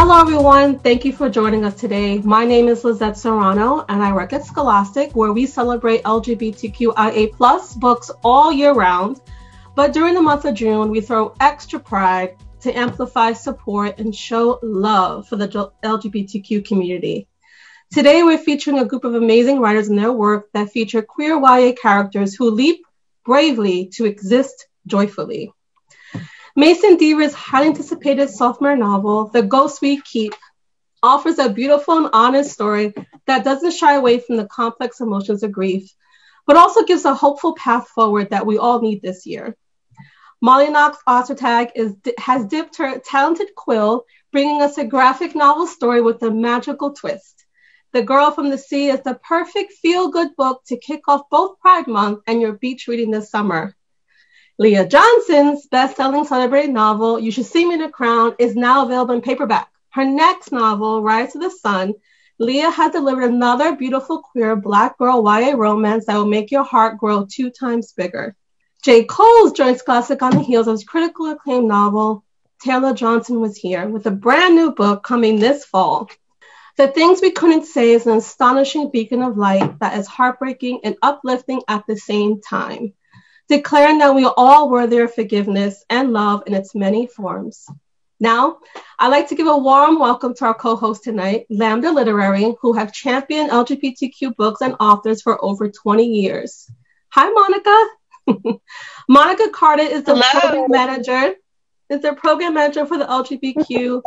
Hello, everyone. Thank you for joining us today. My name is Lizette Serrano, and I work at Scholastic, where we celebrate LGBTQIA+ books all year round. But during the month of June, we throw extra pride to amplify, support, and show love for the LGBTQ community. Today, we're featuring a group of amazing writers and their work that feature queer YA characters who leap bravely to exist joyfully. Mason Deaver's highly anticipated sophomore novel, The Ghosts We Keep, offers a beautiful and honest story that doesn't shy away from the complex emotions of grief, but also gives a hopeful path forward that we all need this year. Molly Knox Ostertag has dipped her talented quill, bringing us a graphic novel story with a magical twist. The Girl from the Sea is the perfect feel-good book to kick off both Pride Month and your beach reading this summer. Leah Johnson's best-selling celebrated novel, You Should See Me in a Crown, is now available in paperback. Her next novel, Rise to the Sun, Leah has delivered another beautiful queer Black girl YA romance that will make your heart grow 2 times bigger. J. Cole's joined Scholastic on the heels of his critically acclaimed novel, Leah Johnson Was Here, with a brand new book coming this fall. The Things We Couldn't Say is an astonishing beacon of light that is heartbreaking and uplifting at the same time, declaring that we are all worthy of forgiveness and love in its many forms. Now, I'd like to give a warm welcome to our co-host tonight, Lambda Literary, who have championed LGBTQ books and authors for over 20 years. Hi, Monica. Monica Carter is the program manager for the LGBTQ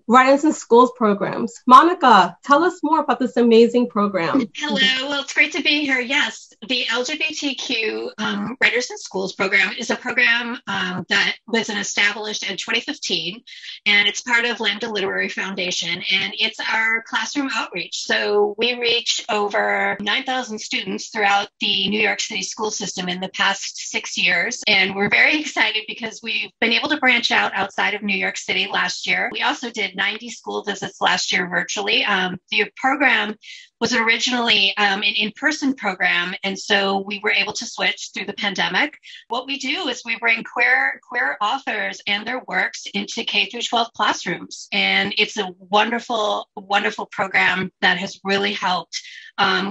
Writers in Schools programs. Monica, tell us more about this amazing program. Hello, well, it's great to be here. Yes, the LGBTQ Writers in Schools program is a program that was established in 2015, and it's part of Lambda Literary Foundation, and it's our classroom outreach. So we reach over 9,000 students throughout the New York City school system in the past 6 years, and we're very excited because we've been able to branch out outside of New York City last year. We also did 90 school visits last year virtually. The program was originally an in-person program, and so we were able to switch through the pandemic. What we do is we bring queer authors and their works into K-12 classrooms, and it's a wonderful, wonderful program that has really helped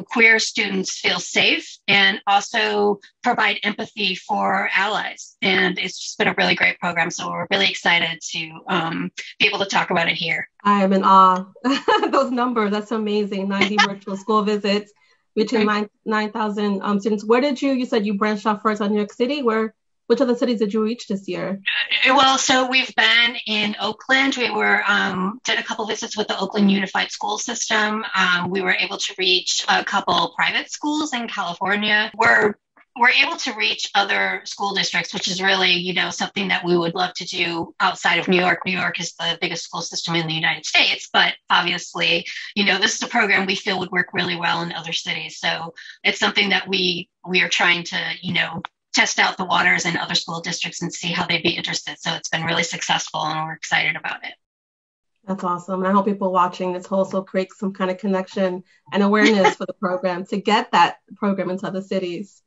queer students feel safe and also provide empathy for allies. And it's just been a really great program, so we're really excited to be able to talk about it here. I am in awe. Those numbers, that's amazing. 90 virtual school visits, reaching 9,000 students. Where did you said you branched off first on New York City. Which other cities did you reach this year? Well, so we've been in Oakland. We were did a couple visits with the Oakland Unified School System. We were able to reach a couple private schools in California. We're able to reach other school districts, which is really, something that we would love to do outside of New York. New York is the biggest school system in the United States, but obviously, this is a program we feel would work really well in other cities. So it's something that we are trying to, test out the waters in other school districts and see how they'd be interested. So it's been really successful and we're excited about it. That's awesome. And I hope people watching this also create some kind of connection and awareness for the program to get that program into other cities.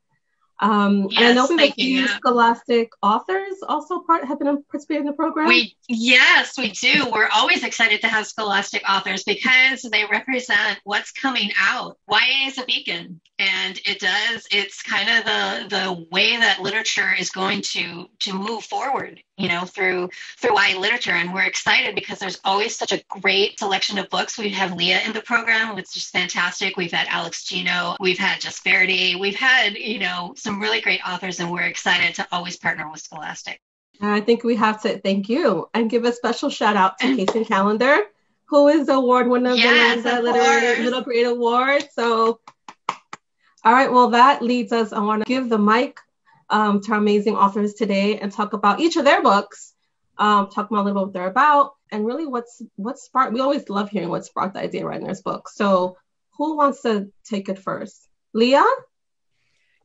Yes, and I know we have a few Scholastic authors also have been participating in the program. Yes, we do. We're always excited to have Scholastic authors because they represent what's coming out. YA is a beacon, and it's kind of the way that literature is going to move forward, through YA literature. And we're excited because there's always such a great selection of books. We have Leah in the program, which is fantastic. We've had Alex Gino, we've had Just Verity, we've had, some really great authors, and we're excited to always partner with Scholastic. I think we have to thank you and give a special shout out to Casey Calendar, who is the award winner of the Lambda Literary Little Great Award. So, all right, well, that leads us, I want to give the mic to our amazing authors today and talk about each of their books, talk about a little bit what they're about, and really what sparked. We always love hearing what sparked the idea of writing this book. So who wants to take it first? Leah?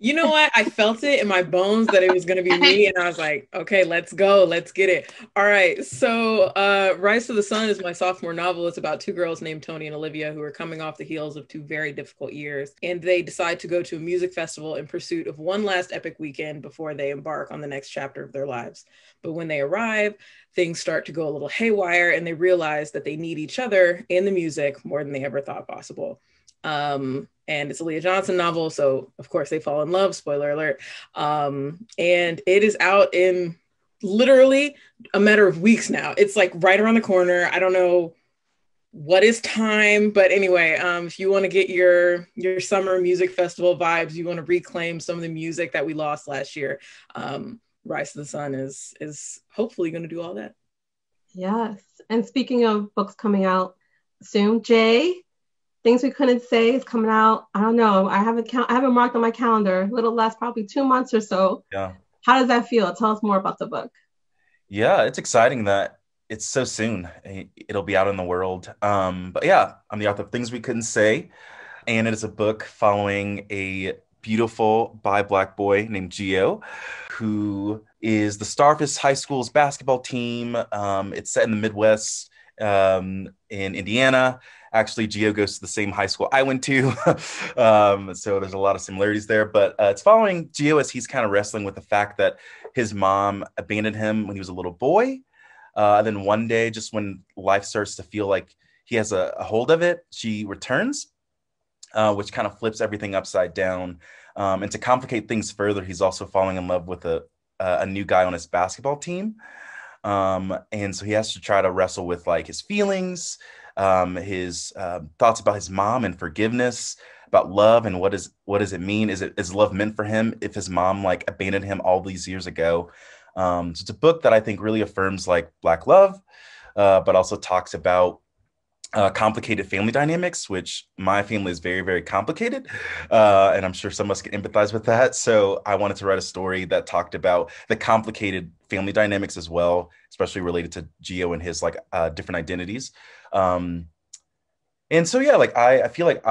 You know what? I felt it in my bones that it was going to be me. And I was like, okay, let's go. Let's get it. All right. So, Rise to the Sun is my sophomore novel. It's about two girls named Tony and Olivia who are coming off the heels of two very difficult years. And they decide to go to a music festival in pursuit of one last epic weekend before they embark on the next chapter of their lives. But when they arrive, things start to go a little haywire and they realize that they need each other and the music more than they ever thought possible. And it's a Leah Johnson novel, so of course they fall in love, spoiler alert. And it is out in literally a matter of weeks now. It's like right around the corner. I don't know what is time, but anyway, if you want to get your summer music festival vibes, you want to reclaim some of the music that we lost last year, Rise to the Sun is hopefully going to do all that. Yes. And speaking of books coming out soon, Jay, Things We Couldn't Say is coming out. I don't know. I haven't marked on my calendar. A little less, probably 2 months or so. Yeah. How does that feel? Tell us more about the book. Yeah, it's exciting that it's so soon. It'll be out in the world. But yeah, I'm the author of Things We Couldn't Say, and it is a book following a beautiful bi Black boy named Gio, who is the star of his high school's basketball team. It's set in the Midwest, in Indiana. Actually, Gio goes to the same high school I went to. So there's a lot of similarities there. But it's following Gio as he's kind of wrestling with the fact that his mom abandoned him when he was a little boy. And then one day, just when life starts to feel like he has a hold of it, she returns, which kind of flips everything upside down. And to complicate things further, he's also falling in love with a new guy on his basketball team. And so he has to try to wrestle with like his feelings, his thoughts about his mom and forgiveness, about love and what does it mean? Is love meant for him if his mom like abandoned him all these years ago? So it's a book that I think really affirms like Black love, but also talks about complicated family dynamics, which my family is very, very complicated. And I'm sure some of us can empathize with that. So I wanted to write a story that talked about the complicated family dynamics as well, especially related to Gio and his like different identities. And so, yeah, like I feel like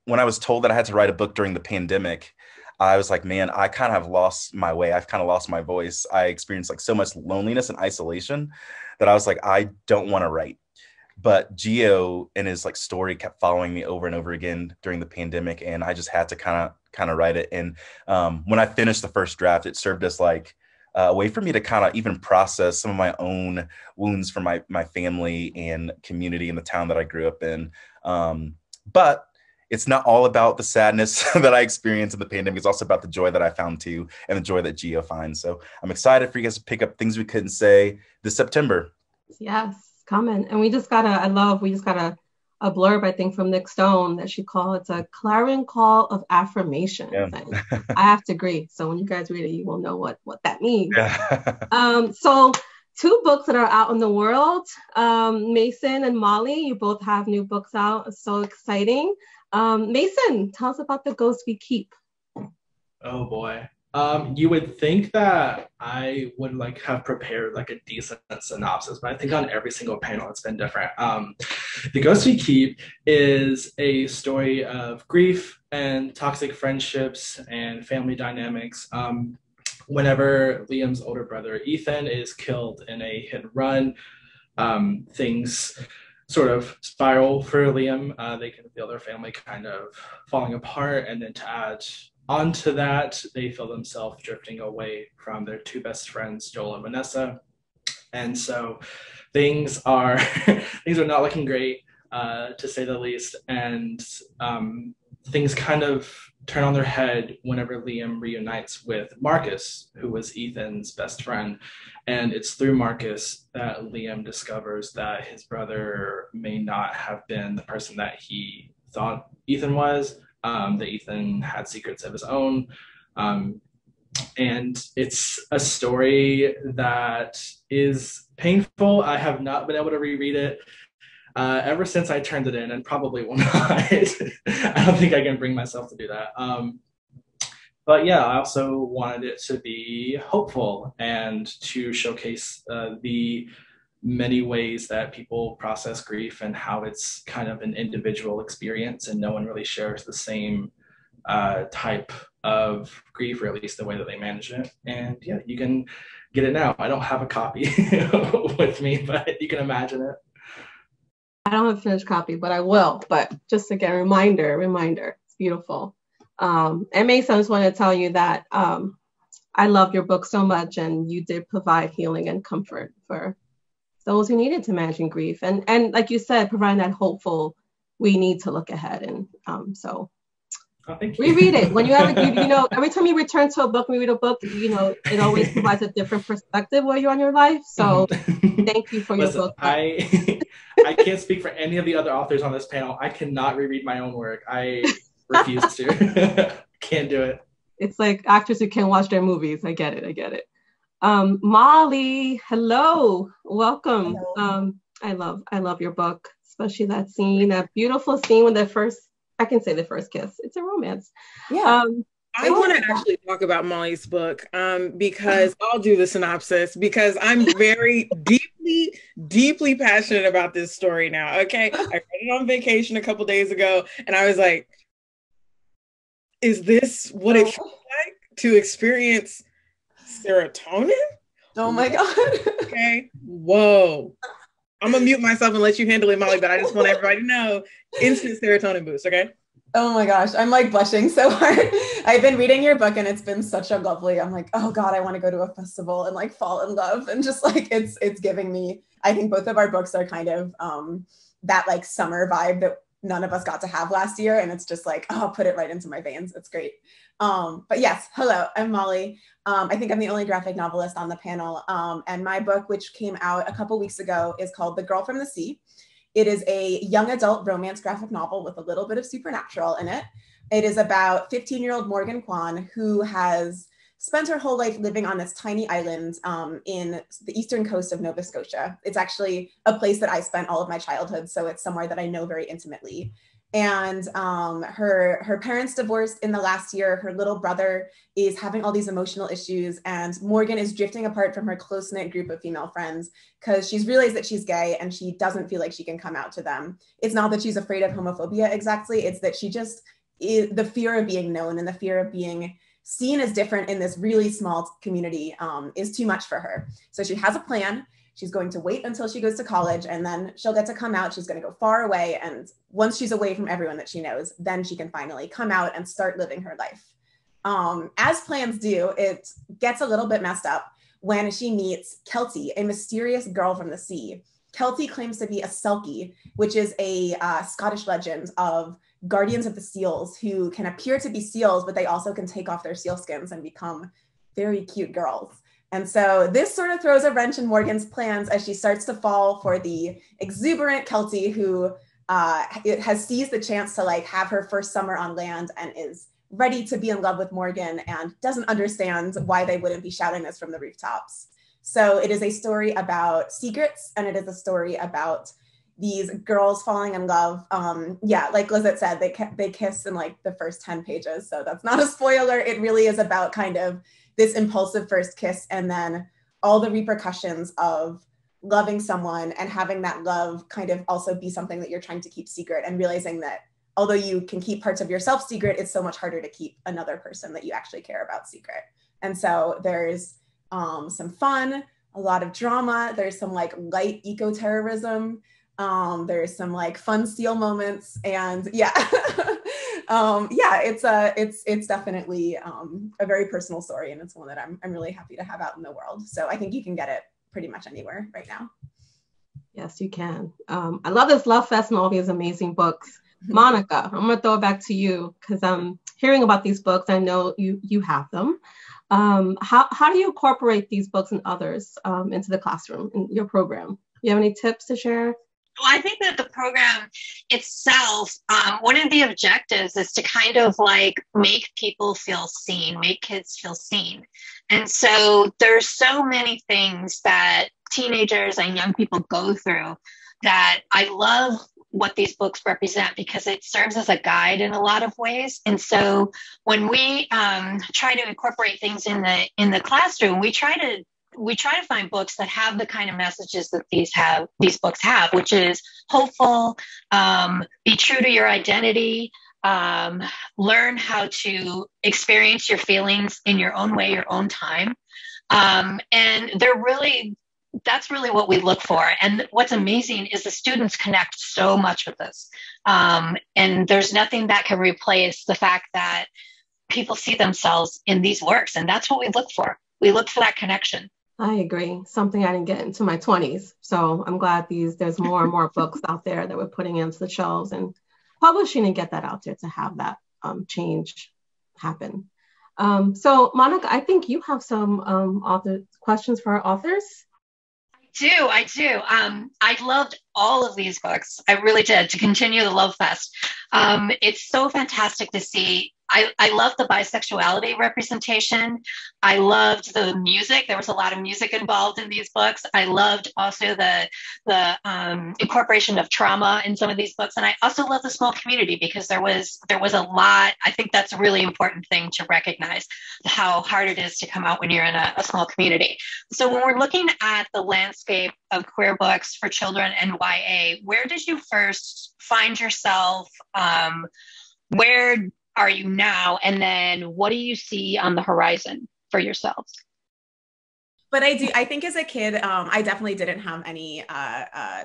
when I was told that I had to write a book during the pandemic, I was like, man, I kind of have lost my way. I've kind of lost my voice. I experienced like so much loneliness and isolation that I was like, I don't want to write. But Gio and his like story kept following me over and over again during the pandemic, and I just had to kind of write it. And when I finished the first draft, it served as like a way for me to kind of even process some of my own wounds from my family and community in the town that I grew up in. But it's not all about the sadness that I experienced in the pandemic. It's also about the joy that I found too, and the joy that Gio finds. So I'm excited for you guys to pick up Things We Couldn't Say this September. Yes, coming. And we just got a blurb, I think, from Nick Stone that she called it's a clarion call of affirmation. Yeah. I have to agree. So when you guys read it, you will know what that means. Yeah. So 2 books that are out in the world. Mason and Molly, you both have new books out. It's so exciting. Mason, tell us about The Ghost We Keep. Oh boy. You would think that I would like have prepared like a decent synopsis, but I think on every single panel it's been different. The Ghost We Keep is a story of grief and toxic friendships and family dynamics. Whenever Liam's older brother Ethan is killed in a hit and run, things sort of spiral for Liam. They can feel their family kind of falling apart, and then to add onto that, they feel themselves drifting away from their 2 best friends, Joel and Vanessa. And so things are not looking great, to say the least. And things kind of turn on their head whenever Liam reunites with Marcus, who was Ethan's best friend. And it's through Marcus that Liam discovers that his brother may not have been the person that he thought Ethan was, that Ethan had secrets of his own. And it's a story that is painful. I have not been able to reread it ever since I turned it in, and probably will not. I don't think I can bring myself to do that. But yeah, I also wanted it to be hopeful and to showcase the many ways that people process grief and how it's kind of an individual experience and no one really shares the same type of grief, or at least the way that they manage it. And yeah, you can get it now. I don't have a copy with me, but you can imagine it. I don't have a finished copy, but I will. But just again, reminder, it's beautiful. And Mason, I just want to tell you that I love your book so much, and you did provide healing and comfort for those who needed to manage grief. And like you said, providing that hopeful, we need to look ahead. And so reread it. When you have every time you return to a book, read a book, it always provides a different perspective where you're on your life. So thank you for your book. I can't speak for any of the other authors on this panel. I cannot reread my own work. I refuse to. Can't do it. It's like actors who can't watch their movies. I get it. Molly, hello, welcome. Hello. I love your book, especially that scene, that beautiful scene with I can say the first kiss. It's a romance. Yeah. I want to actually talk about Molly's book because I'll do the synopsis, because I'm very deeply passionate about this story now. Okay. I read it on vacation a couple days ago and I was like, is this what it feels like to experience serotonin? Oh my God. Okay. Whoa. I'm gonna mute myself and let you handle it, Molly, but I just want everybody to know, instant serotonin boost, okay? Oh my gosh, I'm like blushing so hard. I've been reading your book and it's been such a lovely, I'm like, oh God, I want to go to a festival and like fall in love, and just like it's giving me, I think both of our books are kind of that like summer vibe that none of us got to have last year, and it's just like, oh, put it right into my veins. It's great. But yes, hello, I'm Molly. I think I'm the only graphic novelist on the panel. And my book, which came out a couple weeks ago, is called The Girl from the Sea. It is a young adult romance graphic novel with a little bit of supernatural in it. It is about 15-year-old Morgan Kwan, who has spent her whole life living on this tiny island in the eastern coast of Nova Scotia. It's actually a place that I spent all of my childhood, so it's somewhere that I know very intimately. And her parents divorced in the last year. Her little brother is having all these emotional issues, and Morgan is drifting apart from her close-knit group of female friends because she's realized that she's gay and she doesn't feel like she can come out to them. It's not that she's afraid of homophobia exactly, it's that she just, the fear of being known and the fear of being seen as different in this really small community is too much for her. So she has a plan. She's going to wait until she goes to college, and then she'll get to come out. She's going to go far away. And once she's away from everyone that she knows, then she can finally come out and start living her life. As plans do, it gets a little bit messed up when she meets Kelty, a mysterious girl from the sea. Kelty claims to be a Selkie, which is a Scottish legend of guardians of the seals who can appear to be seals, but they also can take off their seal skins and become very cute girls. And so this sort of throws a wrench in Morgan's plans as she starts to fall for the exuberant Kelty who has seized the chance to like have her first summer on land and is ready to be in love with Morgan and doesn't understand why they wouldn't be shouting this from the rooftops. So it is a story about secrets, and it is a story about these girls falling in love. Yeah, like Lizette said, they kiss in like the first 10 pages. So that's not a spoiler. It really is about kind of this impulsive first kiss, and then all the repercussions of loving someone and having that love kind of also be something that you're trying to keep secret, and realizing that although you can keep parts of yourself secret, it's so much harder to keep another person that you actually care about secret. And so there's some fun, a lot of drama. There's some like light eco-terrorism. There's some like fun seal moments, and yeah. Yeah, it's definitely a very personal story, and it's one that I'm really happy to have out in the world. So I think you can get it pretty much anywhere right now. Yes, you can. I love this Love Fest and all these amazing books. Monica, I'm gonna throw it back to you because I'm hearing about these books. I know you have them. How do you incorporate these books and others into the classroom in your program? You have any tips to share? Well, I think that the program itself, one of the objectives is to kind of like make people feel seen, make kids feel seen. And so there's so many things that teenagers and young people go through that I love what these books represent, because it serves as a guide in a lot of ways. And so when we try to incorporate things in the classroom, we try to find books that have the kind of messages that these books have, which is hopeful, be true to your identity, learn how to experience your feelings in your own way, your own time. And that's really what we look for. And what's amazing is the students connect so much with this. And there's nothing that can replace the fact that people see themselves in these works. And that's what we look for. We look for that connection. I agree. Something I didn't get into my 20s. So I'm glad there's more and more books out there that we're putting into the shelves and publishing and get that out there to have that change happen. So Monica, I think you have some author questions for our authors. I do. I loved all of these books. I really did, to continue the love fest. It's so fantastic to see. I love the bisexuality representation. I loved the music. There was a lot of music involved in these books. I loved also the incorporation of trauma in some of these books. And I also love the small community, because there was a lot. I think that's a really important thing to recognize, how hard it is to come out when you're in a small community. So when we're looking at the landscape of queer books for children and YA, where did you first find yourself? Where are you now? And then what do you see on the horizon for yourselves? But I think as a kid, I definitely didn't have any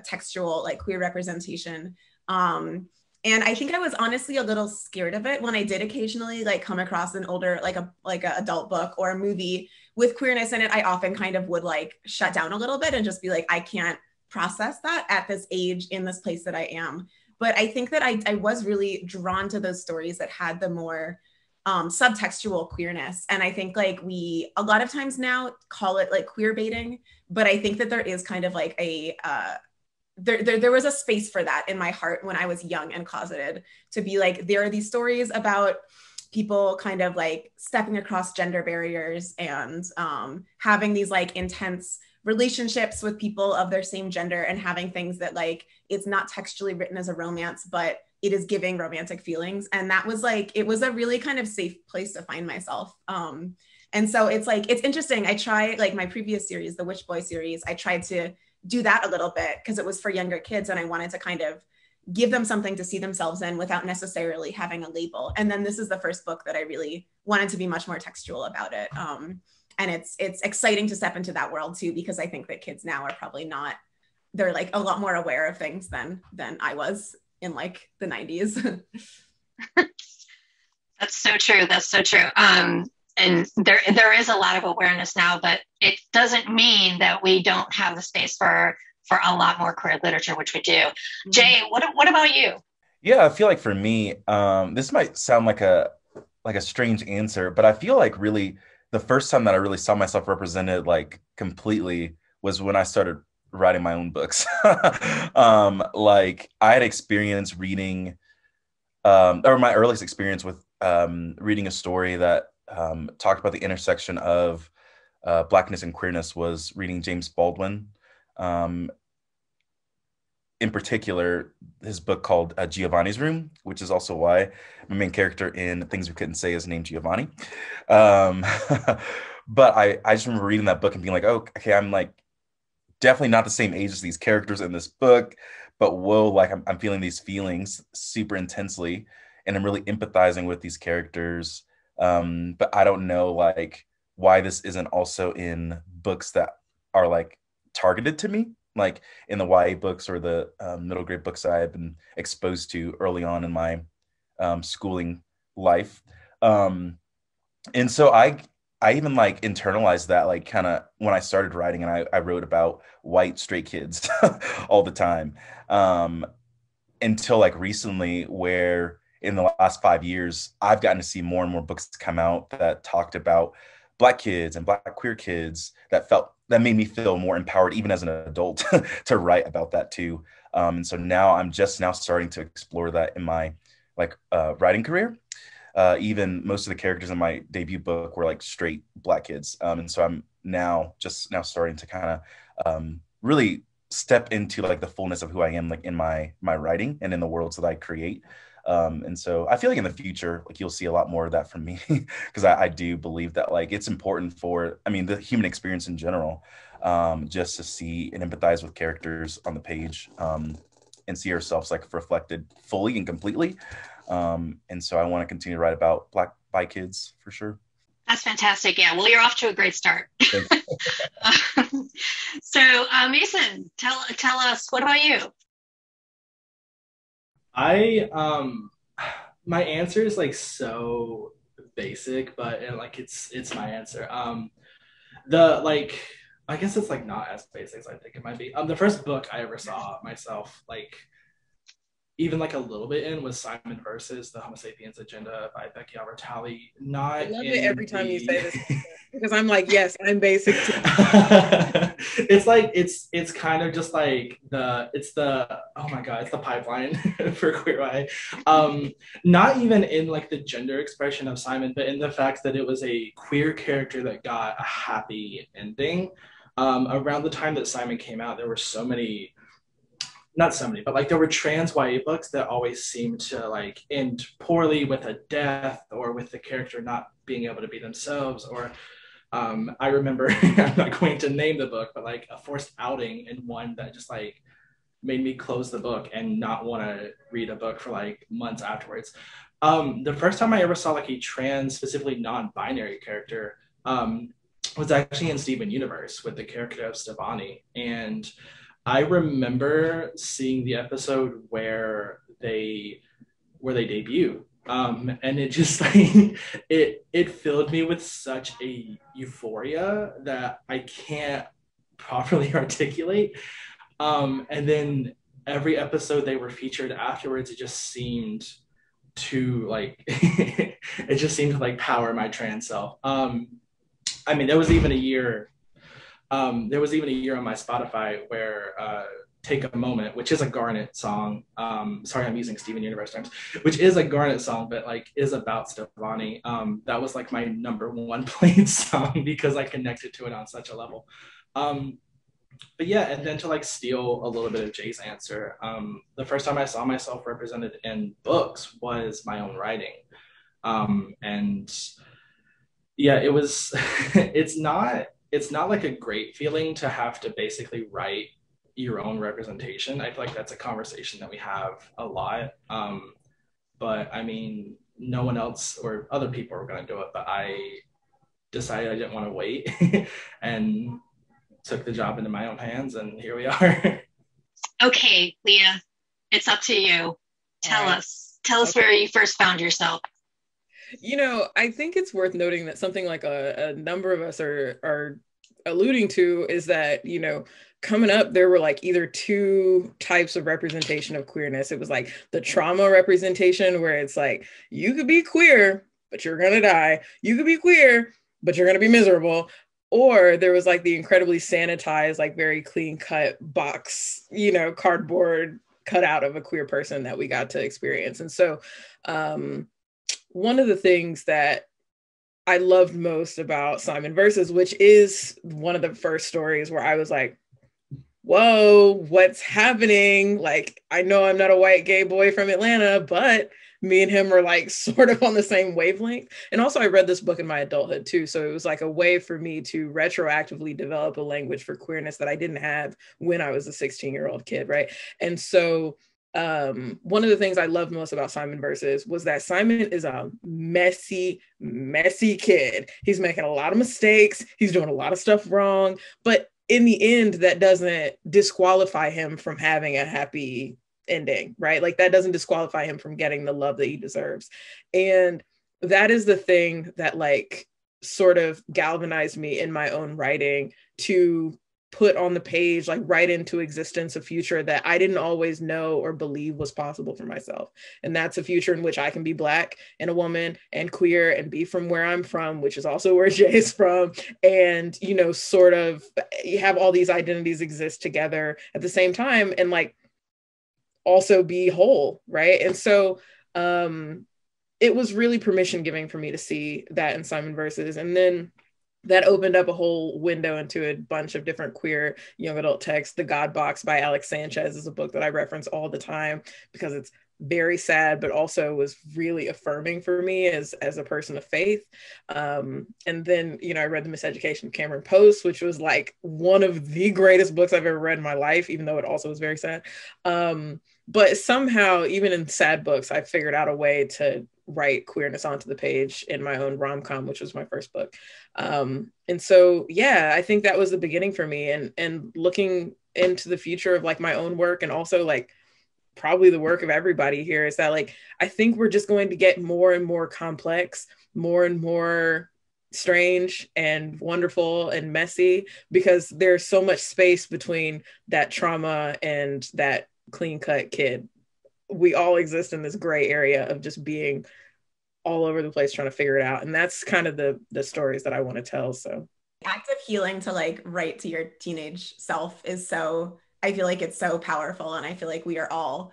textual like queer representation. And I think I was honestly a little scared of it when I did occasionally like come across an older, like a adult book or a movie with queerness in it. I often kind of would like shut down a little bit and just be like, I can't process that at this age in this place that I am. But I think that I was really drawn to those stories that had the more subtextual queerness. And I think like we, a lot of times now call it like queer baiting, but I think that there is kind of like there was a space for that in my heart when I was young and closeted, to be like, there are these stories about people kind of like stepping across gender barriers and having these like intense relationships with people of their same gender, and having things that like, it's not textually written as a romance, but it is giving romantic feelings. And that was like, it was a really kind of safe place to find myself. And so it's like, it's interesting. I tried like my previous series, the Witch Boy series, I tried to do that a little bit because it was for younger kids. And I wanted to kind of give them something to see themselves in without necessarily having a label. And then this is the first book that I really wanted to be much more textual about it. And it's exciting to step into that world too, because I think that kids now are probably not, they're like a lot more aware of things than I was in like the 90s. That's so true. That's so true. And there is a lot of awareness now, but it doesn't mean that we don't have the space for a lot more queer literature, which we do. Mm-hmm. Jay, what about you? Yeah, I feel like for me, this might sound like a strange answer, but I feel like really the first time that I really saw myself represented like completely was when I started writing my own books. Like I had experience reading, or my earliest experience with reading a story that talked about the intersection of Blackness and queerness was reading James Baldwin. In particular, his book called Giovanni's Room, which is also why my main character in Things We Couldn't Say is named Giovanni. But I just remember reading that book and being like, oh, okay, I'm like definitely not the same age as these characters in this book, but whoa, like I'm feeling these feelings super intensely, and I'm really empathizing with these characters. But I don't know like why this isn't also in books that are like targeted to me, like in the YA books or the middle grade books I have been exposed to early on in my schooling life. And so I even like internalized that like kind of when I started writing, and I wrote about white straight kids all the time, until like recently, where in the last 5 years, I've gotten to see more and more books come out that talked about Black kids and Black queer kids that made me feel more empowered, even as an adult, to write about that too. And so now I'm just now starting to explore that in my like writing career. Even most of the characters in my debut book were like straight Black kids. And so I'm now starting to kind of really step into like the fullness of who I am, like in my writing and in the worlds that I create. And so I feel like in the future, like you'll see a lot more of that from me, because I do believe that like it's important for, I mean, the human experience in general, just to see and empathize with characters on the page, and see ourselves like reflected fully and completely. And so I want to continue to write about Black bi kids for sure. That's fantastic. Yeah, well, you're off to a great start. So, Mason, tell us, what about you? My answer is like so basic, but like it's my answer. The like I guess it's like not as basic as I think it might be. The first book I ever saw myself like even like a little bit in was Simon versus the Homo Sapiens Agenda by Becky Albertalli. Not I love it every time you say this because I'm like, yes, I'm basic too. It's like it's kind of just like it's the oh my god, it's the pipeline for queer eye. Not even in like the gender expression of Simon, but in the fact that it was a queer character that got a happy ending. Around the time that Simon came out, there were so many, not so many, but like there were trans YA books that always seemed to like end poorly with a death or with the character not being able to be themselves. Or I remember, I'm not going to name the book, but like a forced outing in one that just like made me close the book and not want to read a book for like months afterwards. The first time I ever saw like a trans, specifically non-binary character was actually in Steven Universe with the character of Stefani. And I remember seeing the episode where they debut. And it just like it filled me with such a euphoria that I can't properly articulate. And then every episode they were featured afterwards, it just seemed to like it just seemed to like power my trans self. I mean, there was even a year on my Spotify where Take a Moment, which is a Garnet song. Sorry, I'm using Steven Universe terms, which is a Garnet song, but like is about Stefani. That was like my #1 played song because I connected to it on such a level. But yeah, and then to like steal a little bit of Jay's answer, the first time I saw myself represented in books was my own writing. And yeah, it was, it's not like a great feeling to have to basically write your own representation. I feel like that's a conversation that we have a lot. But I mean, no one else or other people are going to do it, but I decided I didn't want to wait and took the job into my own hands, and here we are. Okay, Leah, it's up to you. Tell us where you first found yourself. You know, I think it's worth noting that something like a number of us are alluding to is that, you know, coming up, there were like either two types of representation of queerness. It was like the trauma representation where it's like, you could be queer, but you're going to die. You could be queer, but you're going to be miserable. Or there was like the incredibly sanitized, like very clean cut box, you know, cardboard cutout of a queer person that we got to experience. And so, one of the things that I loved most about Simon Versus, which is one of the first stories where I was like, whoa, what's happening? Like, I know I'm not a white gay boy from Atlanta, but me and him are like sort of on the same wavelength. And also I read this book in my adulthood too. So it was like a way for me to retroactively develop a language for queerness that I didn't have when I was a 16-year-old kid, right? And so one of the things I loved most about Simon Versus was that Simon is a messy kid. He's making a lot of mistakes. He's doing a lot of stuff wrong. But in the end, that doesn't disqualify him from having a happy ending, right? Like that doesn't disqualify him from getting the love that he deserves. And that is the thing that like sort of galvanized me in my own writing to put on the page, like write into existence a future that I didn't always know or believe was possible for myself. And that's a future in which I can be Black and a woman and queer and be from where I'm from, which is also where Jay is from. And, you know, sort of you have all these identities exist together at the same time and like also be whole, right? And so it was really permission giving for me to see that in Simon Versus. And then that opened up a whole window into a bunch of different queer young adult texts. The God Box by Alex Sanchez is a book that I reference all the time because it's very sad, but also was really affirming for me as a person of faith. And then, you know, I read The Miseducation of Cameron Post, which was like one of the greatest books I've ever read in my life, even though it also was very sad. But somehow, even in sad books, I figured out a way to write queerness onto the page in my own rom-com, which was my first book. And so, yeah, I think that was the beginning for me, and looking into the future of like my own work, and also like probably the work of everybody here, is that like, I think we're just going to get more and more complex, more and more strange and wonderful and messy, because there's so much space between that trauma and that clean cut kid. We all exist in this gray area of just being all over the place trying to figure it out. And that's kind of the stories that I want to tell. So act of healing to like write to your teenage self is so, I feel like it's so powerful. And I feel like we are all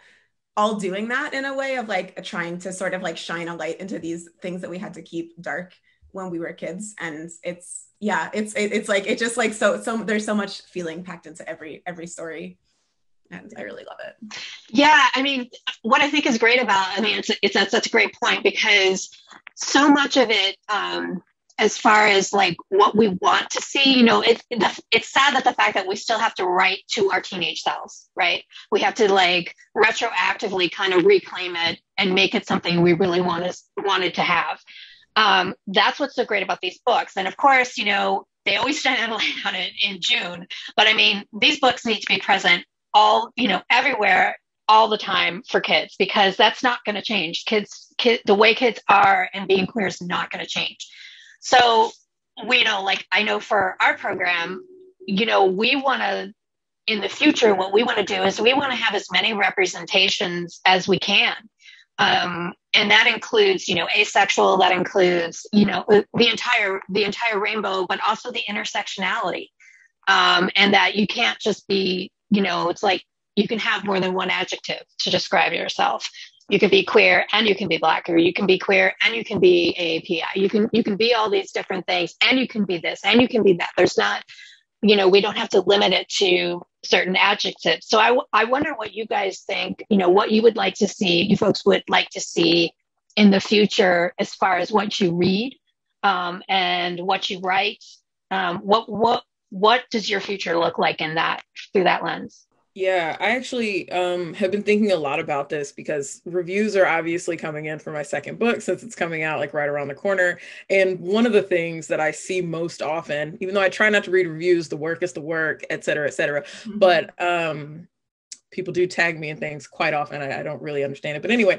doing that in a way of like trying to sort of like shine a light into these things that we had to keep dark when we were kids. And it's like, it just like, so there's so much feeling packed into every story. And I really love it. Yeah, I mean, what I think is great about, I mean, it's that's a great point, because so much of it, as far as like what we want to see, you know, it's sad that the fact that we still have to write to our teenage selves, right? We have to like retroactively kind of reclaim it and make it something we really wanted to have. That's what's so great about these books. And of course, you know, they always shine a light on it in June, but I mean, these books need to be present all, you know, everywhere, all the time for kids, because that's not going to change. Kids, the way kids are and being queer is not going to change. So we know, like, I know for our program, you know, we want to, in the future, what we want to do is we want to have as many representations as we can. And that includes, you know, asexual, that includes, you know, the entire rainbow, but also the intersectionality. And that you can't just be, you know, it's like you can have more than one adjective to describe yourself. You can be queer and you can be Black, or you can be queer and you can be AAPI. You can be all these different things, and you can be this and you can be that. There's not, you know, we don't have to limit it to certain adjectives. So I wonder what you guys think, you know, what you would like to see, you folks would like to see in the future as far as what you read, and what you write. What does your future look like in that, through that lens? Yeah, I actually have been thinking a lot about this, because reviews are obviously coming in for my second book, since it's coming out like right around the corner. And one of the things that I see most often, even though I try not to read reviews, the work is the work, et cetera, mm-hmm. But people do tag me in things quite often. I don't really understand it. But anyway,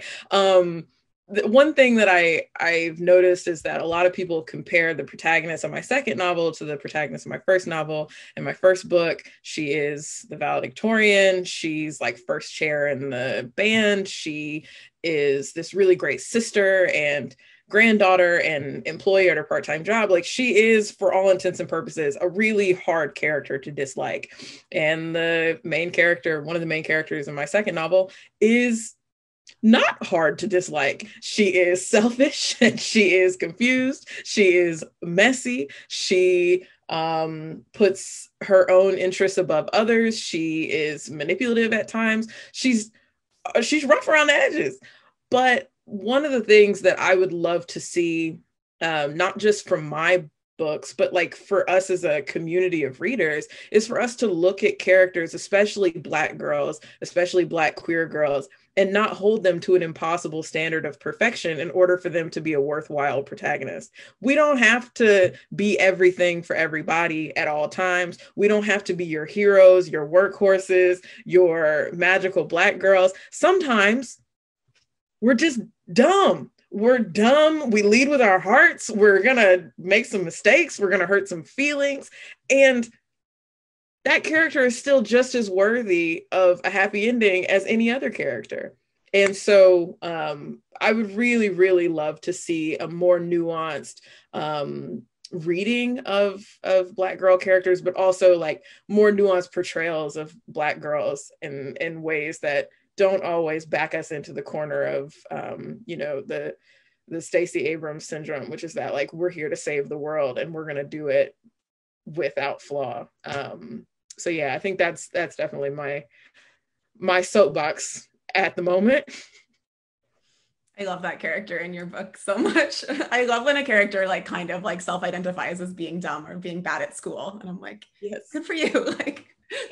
the one thing that I've noticed is that a lot of people compare the protagonist of my second novel to the protagonist of my first novel. In my first book, she is the valedictorian. She's like first chair in the band. She is this really great sister and granddaughter and employee at her part-time job. Like, she is, for all intents and purposes, a really hard character to dislike. And the main character, one of the main characters in my second novel, is not hard to dislike. She is selfish and she is confused. She is messy. She puts her own interests above others. She is manipulative at times. She's rough around the edges. But one of the things that I would love to see, not just from my books, but like for us as a community of readers, is for us to look at characters, especially Black girls, especially Black queer girls, and not hold them to an impossible standard of perfection in order for them to be a worthwhile protagonist. We don't have to be everything for everybody at all times. We don't have to be your heroes, your workhorses, your magical Black girls. Sometimes we're just dumb. We're dumb. We lead with our hearts. We're going to make some mistakes. We're going to hurt some feelings. And that character is still just as worthy of a happy ending as any other character. And so I would really, really love to see a more nuanced reading of Black girl characters, but also like more nuanced portrayals of Black girls in ways that don't always back us into the corner of, you know, the Stacey Abrams syndrome, which is that like, we're here to save the world and we're going to do it without flaw. So yeah, I think that's definitely my soapbox at the moment. I love that character in your book so much. I love when a character like kind of like self-identifies as being dumb or being bad at school. And I'm like, yes, good for you. Like,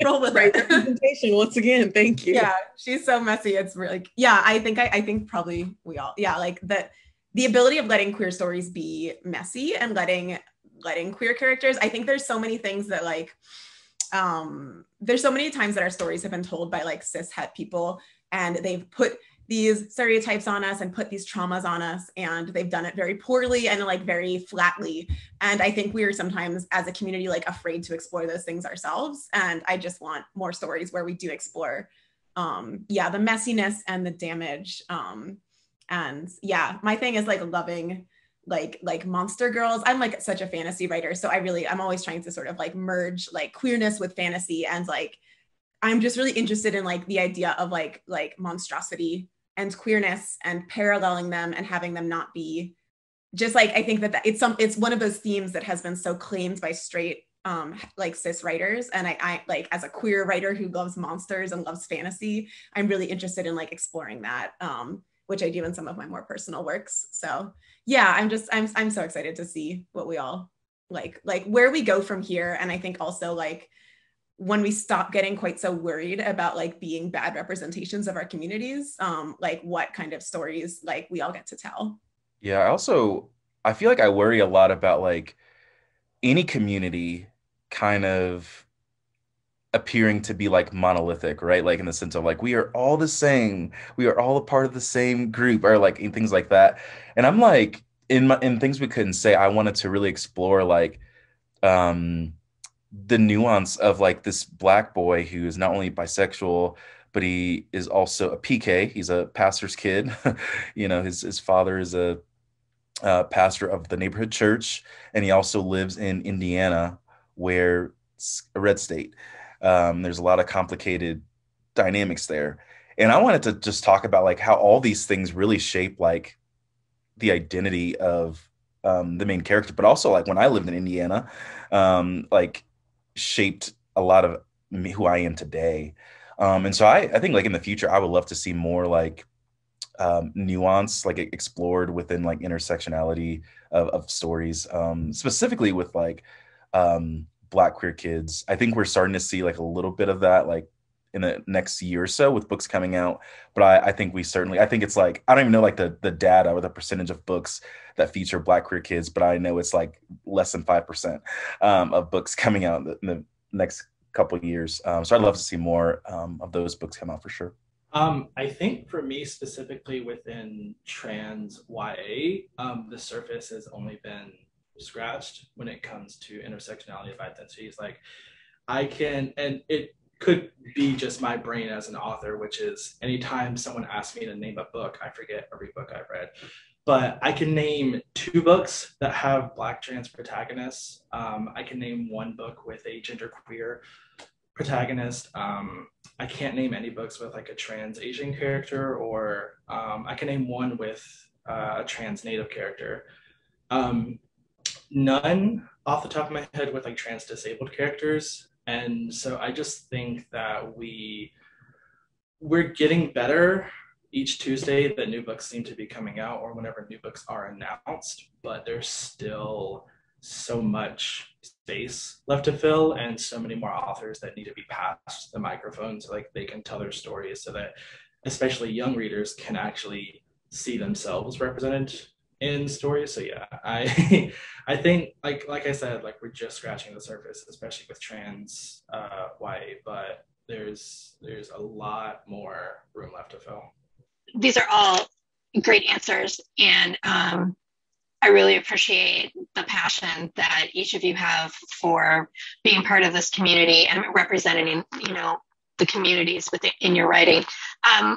roll with Great it. representation once again. Thank you. Yeah, she's so messy. It's really, yeah, I think probably we all, yeah, like the ability of letting queer stories be messy and letting queer characters, I think there's so many things that like, there's so many times that our stories have been told by like cis het people, and they've put these stereotypes on us and put these traumas on us, and they've done it very poorly and like very flatly. And I think we are sometimes as a community like afraid to explore those things ourselves. And I just want more stories where we do explore the messiness and the damage. And yeah, my thing is like loving like monster girls. I'm like such a fantasy writer, so I'm always trying to sort of like merge like queerness with fantasy, and like I'm just really interested in like the idea of like monstrosity and queerness and paralleling them and having them not be just like, I think that it's one of those themes that has been so claimed by straight like cis writers, and I like as a queer writer who loves monsters and loves fantasy, I'm really interested in like exploring that, which I do in some of my more personal works. So yeah, I'm so excited to see what we all like where we go from here. And I think also like when we stop getting quite so worried about like being bad representations of our communities, like what kind of stories like we all get to tell. Yeah, I feel like I worry a lot about like any community kind of appearing to be like monolithic, right? Like in the sense of like we are all the same, we are all a part of the same group, or like in things like that. And I'm like in things we couldn't say, I wanted to really explore like the nuance of like this Black boy who is not only bisexual, but he is also a PK. He's a pastor's kid. You know, his father is a pastor of the neighborhood church, and he also lives in Indiana, where it's a red state. There's a lot of complicated dynamics there, and I wanted to just talk about like how all these things really shape like the identity of the main character, but also like when I lived in Indiana, like shaped a lot of me, who I am today. And so I think like in the future, I would love to see more like nuance like explored within like intersectionality of stories, specifically with like Black queer kids. I think we're starting to see like a little bit of that like in the next year or so with books coming out. But I think I think it's like, I don't even know like the data or the percentage of books that feature Black queer kids, but I know it's like less than 5% of books coming out in the next couple of years. So I'd love to see more of those books come out for sure. I think for me specifically within trans YA, the surface has only been scratched when it comes to intersectionality of identities. Like and it could be just my brain as an author, which is anytime someone asks me to name a book, I forget every book I've read. But I can name 2 books that have Black trans protagonists. I can name 1 book with a genderqueer protagonist. I can't name any books with like a trans Asian character, or I can name 1 with a trans Native character. None off the top of my head with like trans disabled characters. And so I just think that we're getting better each Tuesday that new books seem to be coming out, or whenever new books are announced, but there's still so much space left to fill and so many more authors that need to be passed the microphone so like they can tell their stories, so that especially young readers can actually see themselves represented in stories. So yeah, I think like I said, like we're just scratching the surface, especially with trans YA, but there's a lot more room left to fill. These are all great answers, and I really appreciate the passion that each of you have for being part of this community and representing, the communities within your writing.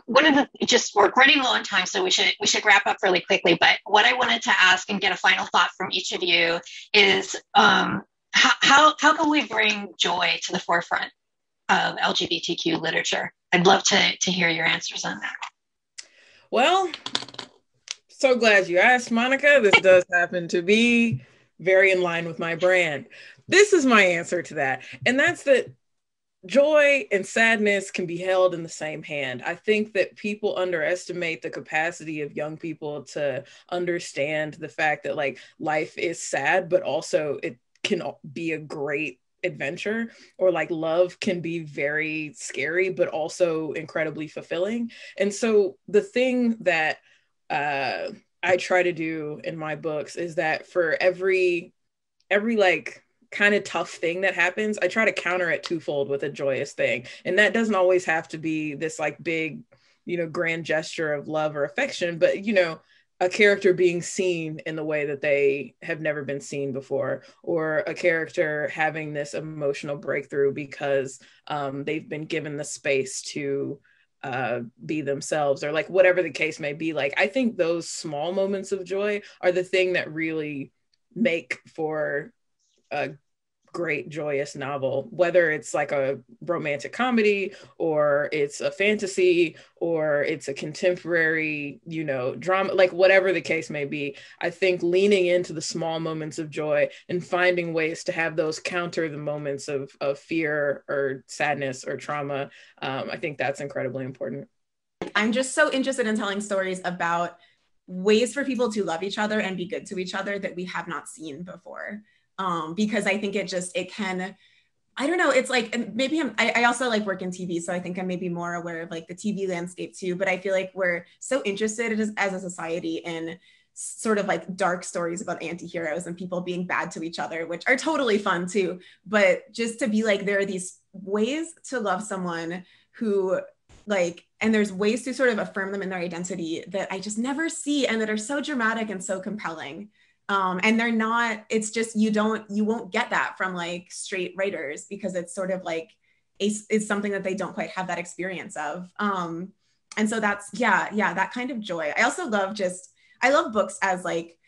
We're running low on time, so we should wrap up really quickly. But what I wanted to ask and get a final thought from each of you is, how can we bring joy to the forefront of LGBTQ literature? I'd love to hear your answers on that. Well, so glad you asked, Monica. This does happen to be very in line with my brand. This is my answer to that. And that's that joy and sadness can be held in the same hand. I think that people underestimate the capacity of young people to understand the fact that like life is sad, but also it can be a great adventure, or like love can be very scary but also incredibly fulfilling. And so the thing that I try to do in my books is that for every like kind of tough thing that happens, I try to counter it twofold with a joyous thing. And that doesn't always have to be this like big, grand gesture of love or affection, but a character being seen in the way that they have never been seen before, or a character having this emotional breakthrough because they've been given the space to be themselves, or like whatever the case may be. Like, I think those small moments of joy are the thing that really make for a great joyous novel, whether it's like a romantic comedy, or it's a fantasy, or it's a contemporary, drama, like whatever the case may be. I think leaning into the small moments of joy and finding ways to have those counter the moments of fear or sadness or trauma, I think that's incredibly important. I'm just so interested in telling stories about ways for people to love each other and be good to each other that we have not seen before. Because I think it can, I don't know, it's like, maybe I also like work in TV, so I think I'm maybe more aware of like the TV landscape too, but I feel like we're so interested as a society in sort of like dark stories about anti-heroes and people being bad to each other, which are totally fun too, but just to be like, there are these ways to love someone who like, and there's ways to sort of affirm them in their identity that I just never see, and that are so dramatic and so compelling. And they're not, it's just, you won't get that from like straight writers, because it's sort of like, it's something that they don't quite have that experience of. And so that's, that kind of joy. I also love I love books as like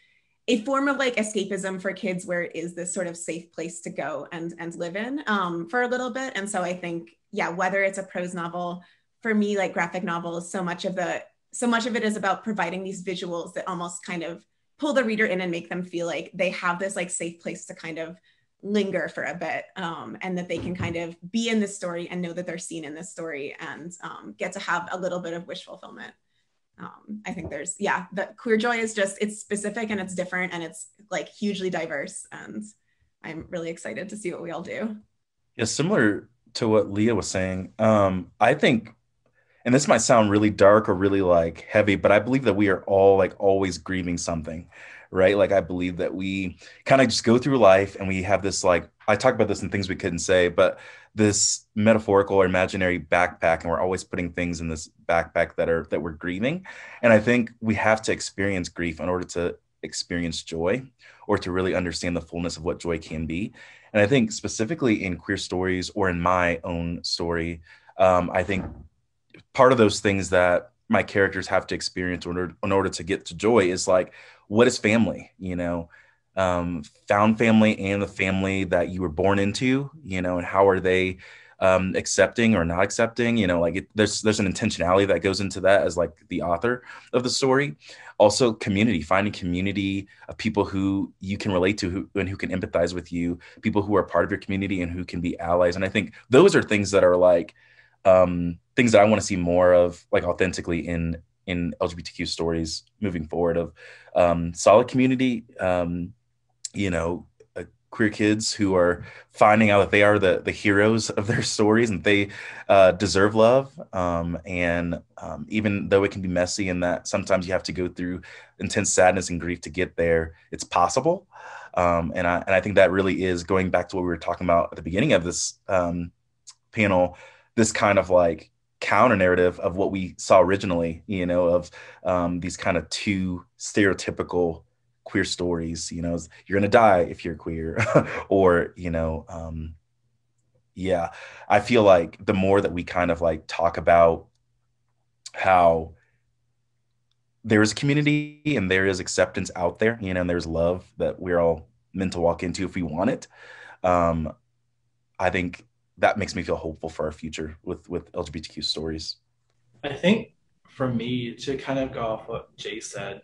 a form of like escapism for kids, where it is this sort of safe place to go and live in for a little bit. And so I think, whether it's a prose novel, for me, like graphic novels, so much of it is about providing these visuals that almost kind of pull the reader in and make them feel like they have this like safe place to kind of linger for a bit, and that they can kind of be in this story and know that they're seen in this story, and get to have a little bit of wish fulfillment. I think there's, the queer joy is just, it's specific and it's different and it's like hugely diverse, and I'm really excited to see what we all do. Yeah, similar to what Leah was saying, I think, and this might sound really dark or really like heavy, but I believe that we are all like always grieving something, right? Like, I believe that we kind of just go through life and we have this, like, I talk about this in Things We Couldn't Say, but this metaphorical or imaginary backpack, and we're always putting things in this backpack that we're grieving. And I think we have to experience grief in order to experience joy, or to really understand the fullness of what joy can be. And I think specifically in queer stories, or in my own story, I think part of those things that my characters have to experience in order to get to joy is like, what is family? Found family and the family that you were born into, and how are they accepting or not accepting? There's an intentionality that goes into that as like the author of the story. Also, community, finding community of people who you can relate to, and who can empathize with you, people who are part of your community and who can be allies. And I think those are things that are like things that I want to see more of, like authentically in LGBTQ stories moving forward, of solid community, queer kids who are finding out that they are the heroes of their stories, and they deserve love. And even though it can be messy, and that sometimes you have to go through intense sadness and grief to get there, it's possible. And I think that really is going back to what we were talking about at the beginning of this panel, this kind of like counter narrative of what we saw originally, of these kind of two stereotypical queer stories, you're going to die if you're queer, or, I feel like the more that we kind of like talk about how there is a community and there is acceptance out there, and there's love that we're all meant to walk into if we want it. I think that makes me feel hopeful for our future with LGBTQ stories. I think for me, to kind of go off what Jay said,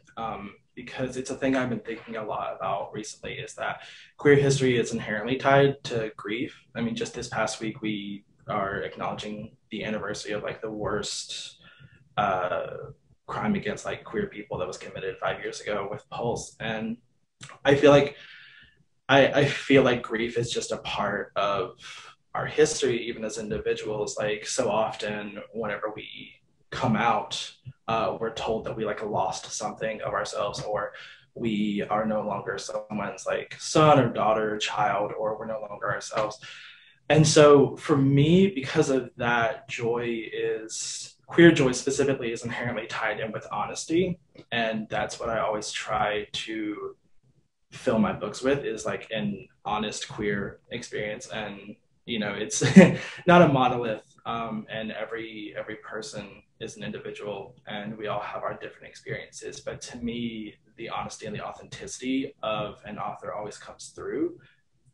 because it's a thing I've been thinking a lot about recently, is that queer history is inherently tied to grief. I mean, just this past week, we are acknowledging the anniversary of like the worst crime against like queer people that was committed 5 years ago with Pulse. And I feel like I feel like grief is just a part of our history, even as individuals. Like, so often whenever we come out, we're told that we like lost something of ourselves, or we are no longer someone's like son or daughter or child, or we're no longer ourselves. And so for me, because of that, queer joy specifically is inherently tied in with honesty. And that's what I always try to fill my books with, is like an honest queer experience. And, you know, it's not a monolith. And every person is an individual, and we all have our different experiences. But to me, the honesty and the authenticity of an author always comes through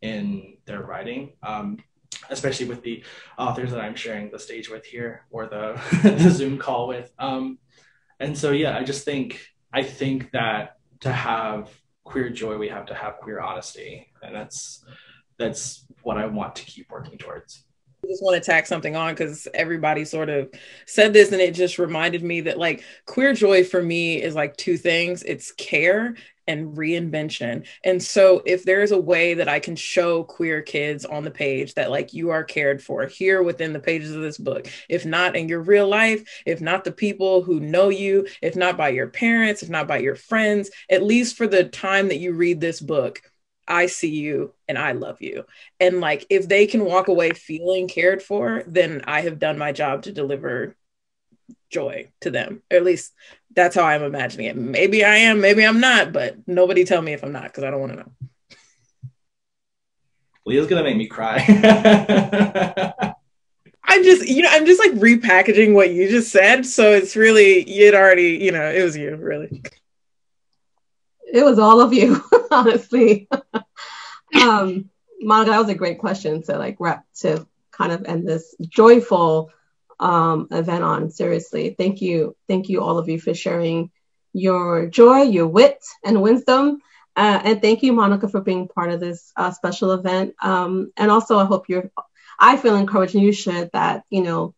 in their writing. Especially with the authors that I'm sharing the stage with here, or the the Zoom call with. And so, yeah, I think that to have queer joy, we have to have queer honesty. And that's what I want to keep working towards. I just want to tack something on, because everybody sort of said this, and it just reminded me that like queer joy for me is like two things. It's care and reinvention. And so if there's a way that I can show queer kids on the page that like you are cared for here within the pages of this book, if not in your real life, if not the people who know you, if not by your parents, if not by your friends, at least for the time that you read this book, I see you and I love you. And like, if they can walk away feeling cared for, then I have done my job to deliver joy to them. Or at least that's how I'm imagining it. Maybe I am, maybe I'm not, but nobody tell me if I'm not, because I don't want to know. Leah's gonna make me cry. I'm just like repackaging what you just said. So it's really, you'd already, you know, it was you, really. It was all of you, honestly. Monica, that was a great question to kind of end this joyful event on. Seriously, thank you all of you for sharing your joy, your wit and wisdom, and thank you, Monica, for being part of this special event. And also, I feel encouraged, and you should, that you're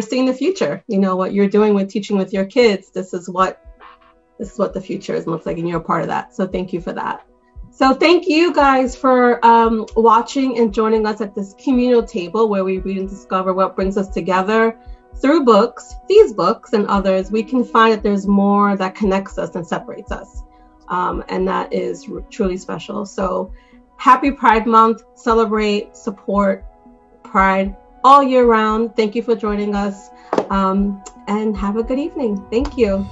seeing the future. You know what you're doing with teaching with your kids. This is what the future looks like, and you're a part of that. So thank you for that. So thank you guys for watching and joining us at this communal table where we read and discover what brings us together through books. These books and others, we can find that there's more that connects us than separates us. And that is truly special. So happy Pride Month. Celebrate, support Pride all year round. Thank you for joining us, and have a good evening. Thank you.